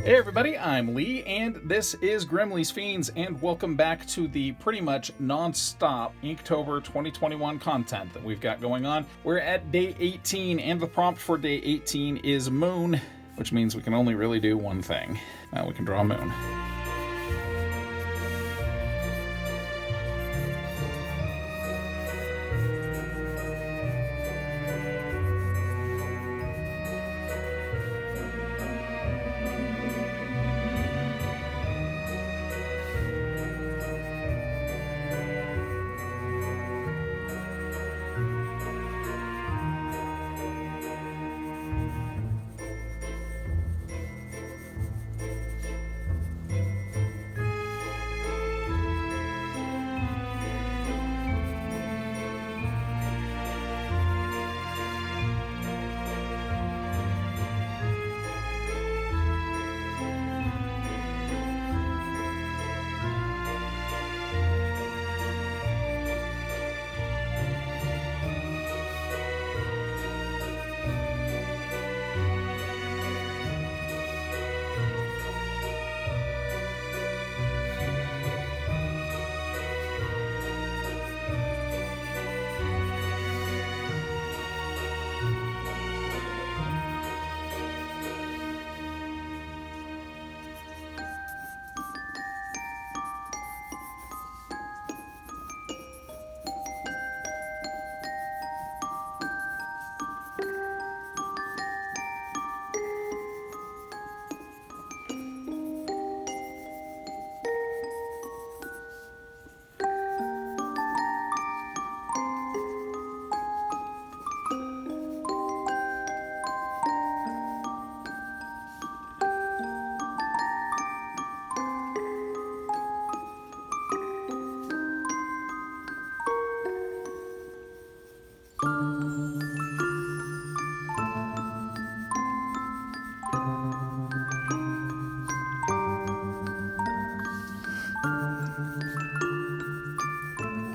Hey everybody, I'm Lee, and this is Grimmleighs, Fiends, and welcome back to the pretty much non-stop Inktober 2021 content that we've got going on. We're at day 18, and the prompt for day 18 is moon, which means we can only really do one thing. We can draw a moon.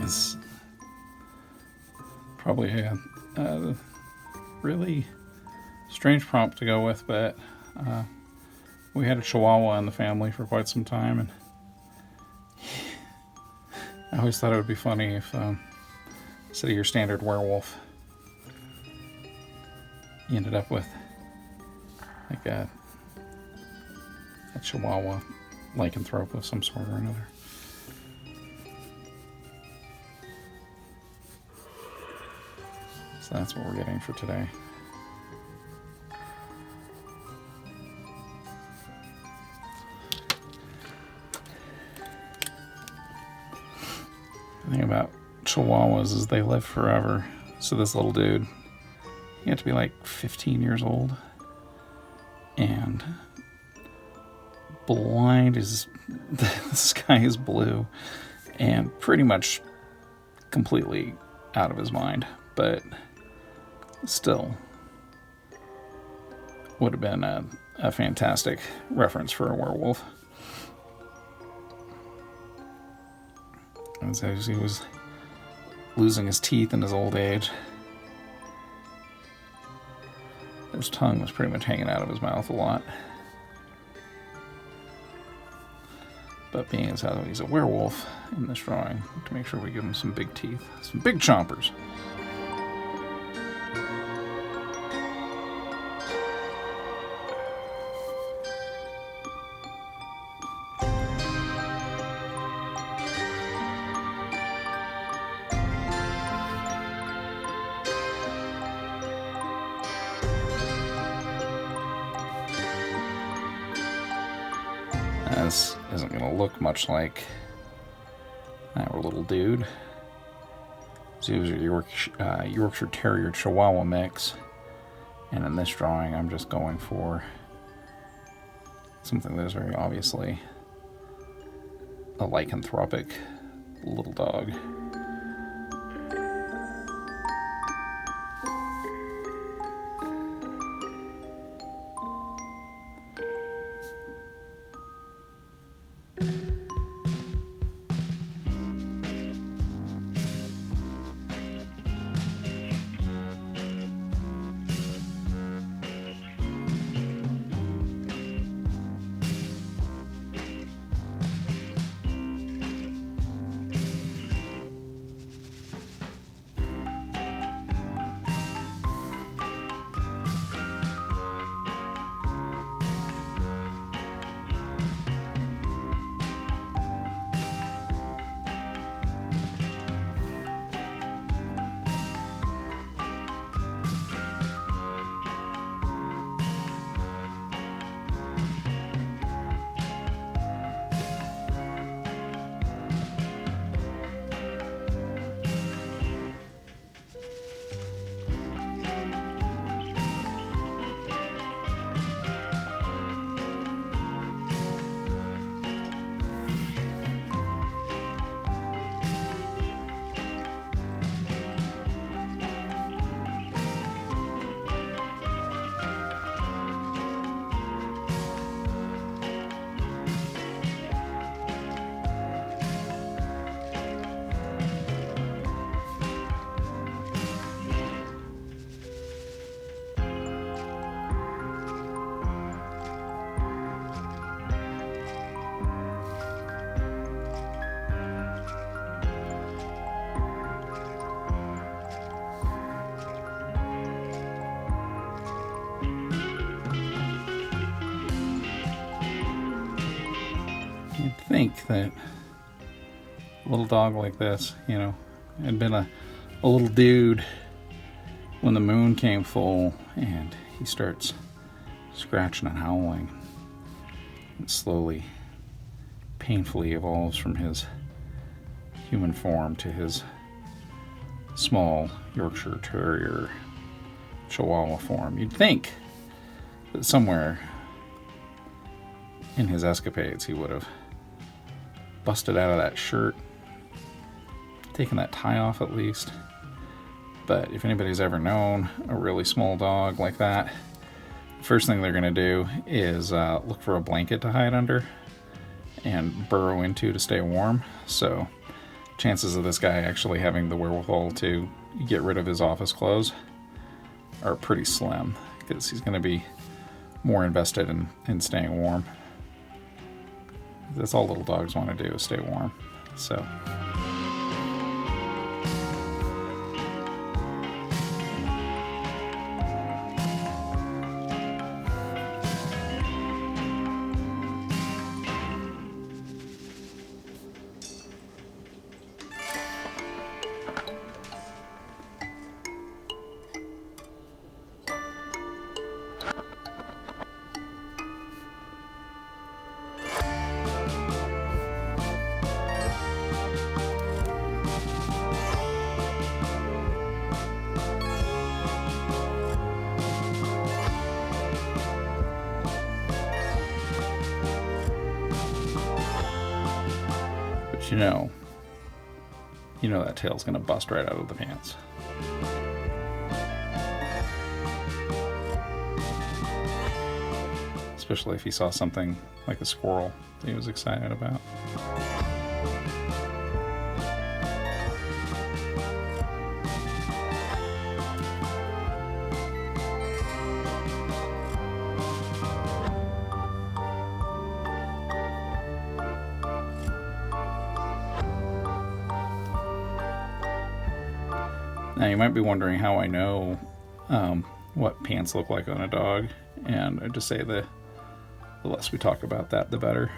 It's probably a really strange prompt to go with, but we had a Chihuahua in the family for quite some time, and I always thought it would be funny if instead of your standard werewolf, you ended up with like a Chihuahua lycanthrope of some sort or another. So that's what we're getting for today. The thing about Chihuahuas is they live forever. So this little dude, he had to be like 15 years old and blind as the sky is blue and pretty much completely out of his mind, but still would have been a fantastic reference for a werewolf. And so he was losing his teeth in his old age. His tongue was pretty much hanging out of his mouth a lot. But being as how he's a werewolf in this drawing, to make sure we give him some big teeth, some big chompers. This isn't going to look much like our little dude. So he was a Yorkshire Terrier Chihuahua mix. And in this drawing, I'm just going for something that is very obviously a lycanthropic little dog. You'd think that a little dog like this, had been a little dude when the moon came full and he starts scratching and howling. It slowly, painfully evolves from his human form to his small Yorkshire Terrier Chihuahua form. You'd think that somewhere in his escapades he would have busted out of that shirt, taken that tie off at least. But if anybody's ever known a really small dog like that, the first thing they're going to do is look for a blanket to hide under and burrow into to stay warm. So chances of this guy actually having the wherewithal to get rid of his office clothes are pretty slim, because he's going to be more invested in staying warm. That's all little dogs want to do, is stay warm. So you know that tail's gonna bust right out of the pants. Especially if he saw something like a squirrel that he was excited about. Now you might be wondering how I know what pants look like on a dog, and I just say the less we talk about that, the better.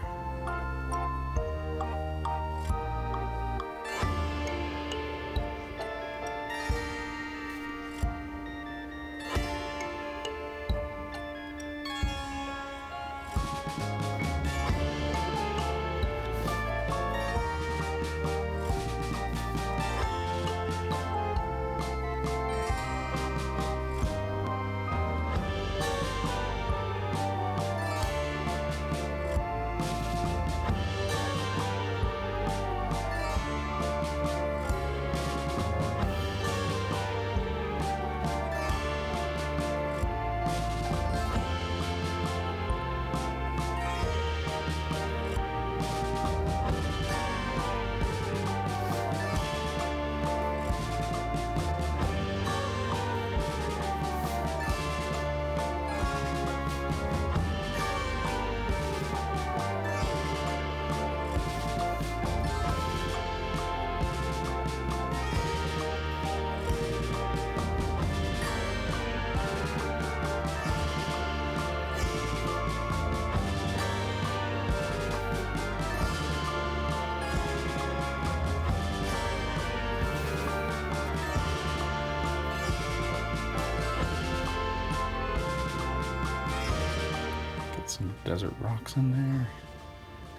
Some desert rocks in there,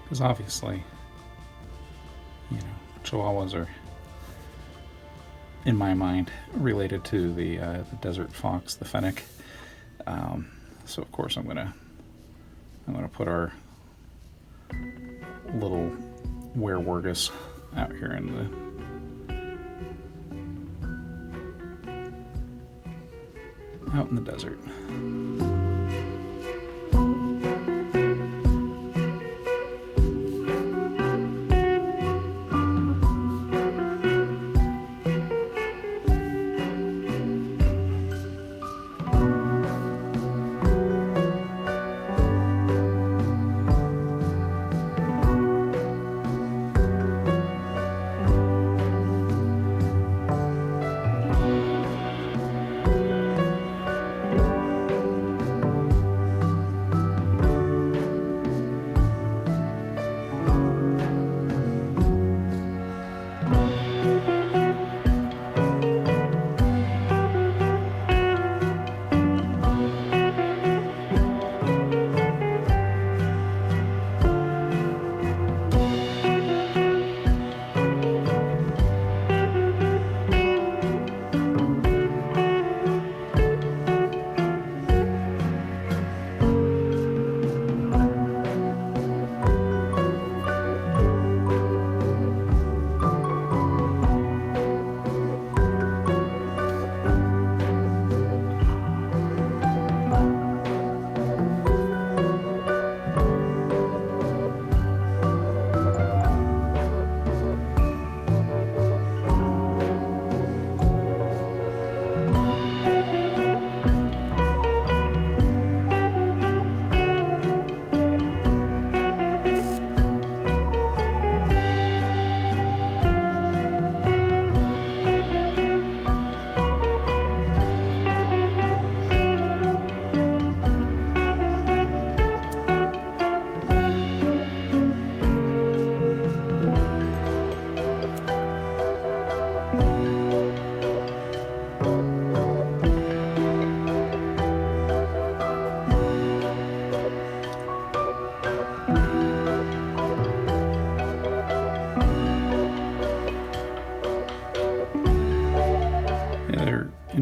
because obviously, Chihuahuas are, in my mind, related to the desert fox, the fennec. So of course I'm gonna put our little werewurgus out here out in the desert.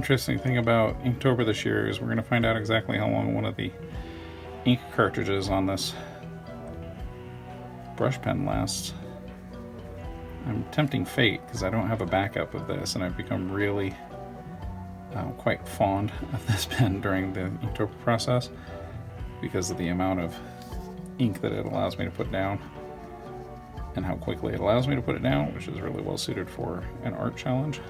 interesting thing about Inktober this year is we're going to find out exactly how long one of the ink cartridges on this brush pen lasts. I'm tempting fate because I don't have a backup of this, and I've become really quite fond of this pen during the Inktober process because of the amount of ink that it allows me to put down and how quickly it allows me to put it down, which is really well suited for an art challenge.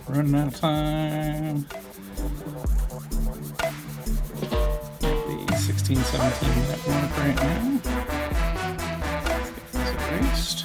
Running out of time. The 16-17 minute mark right now. Let's get this erased.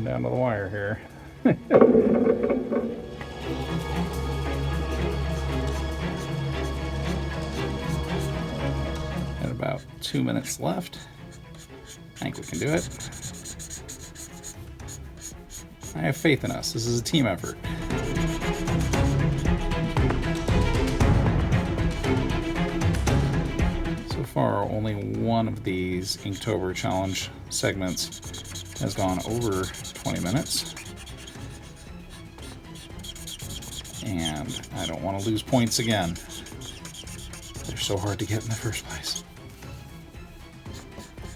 Coming down to the wire here. Got about 2 minutes left. I think we can do it. I have faith in us. This is a team effort. So far, only one of these Inktober challenge segments has gone over 20 minutes. And I don't want to lose points again. They're so hard to get in the first place.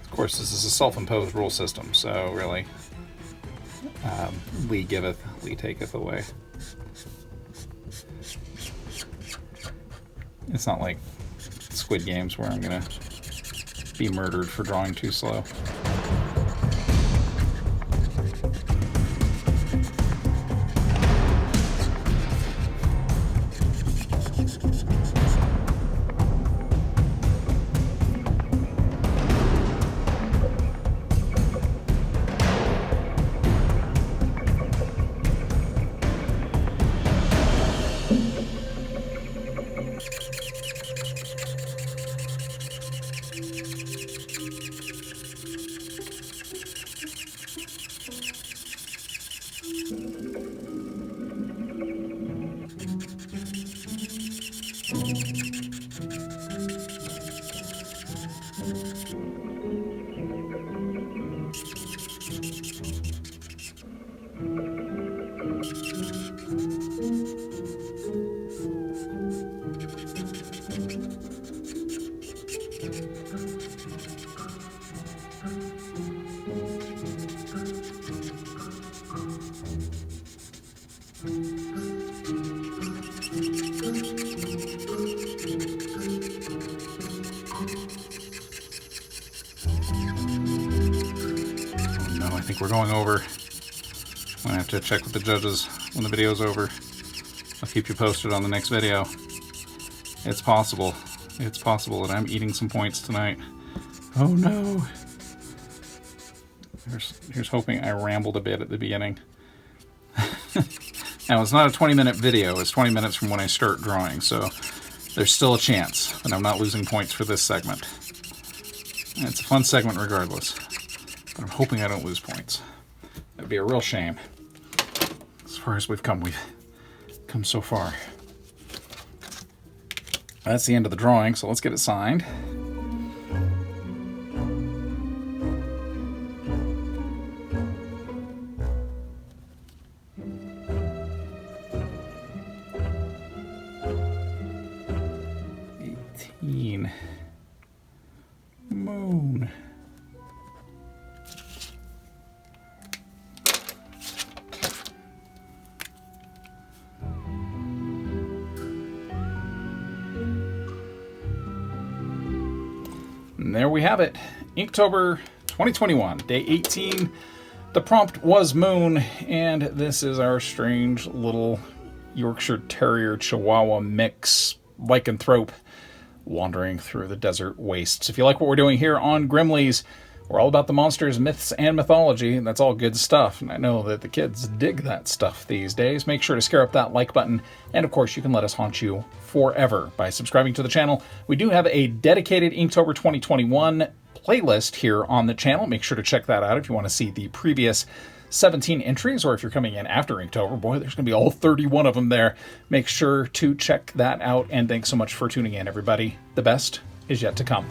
Of course, this is a self-imposed rule system, so really, Leigh giveth, Leigh taketh away. It's not like Squid Games where I'm gonna be murdered for drawing too slow. I think we're going over. I'm gonna have to check with the judges when the video's over. I'll keep you posted on the next video. It's possible. It's possible that I'm eating some points tonight. Oh no. Here's hoping I rambled a bit at the beginning. Now, it's not a 20-minute video. It's 20 minutes from when I start drawing, so there's still a chance that I'm not losing points for this segment. And it's a fun segment regardless. But I'm hoping I don't lose points. That'd be a real shame. As far as we've come so far. That's the end of the drawing, so let's get it signed. Moon. And there we have it. Inktober 2021, day 18. The prompt was moon, and this is our strange little Yorkshire Terrier Chihuahua mix lycanthrope wandering through the desert wastes. If you like what we're doing here on Grimmleighs, we're all about the monsters, myths, and mythology, and that's all good stuff. And I know that the kids dig that stuff these days. Make sure to scare up that like button, and of course, you can let us haunt you forever by subscribing to the channel. We do have a dedicated Inktober 2021 playlist here on the channel. Make sure to check that out if you want to see the previous 17 entries, or if you're coming in after Inktober, boy, there's going to be all 31 of them there. Make sure to check that out, and thanks so much for tuning in, everybody. The best is yet to come.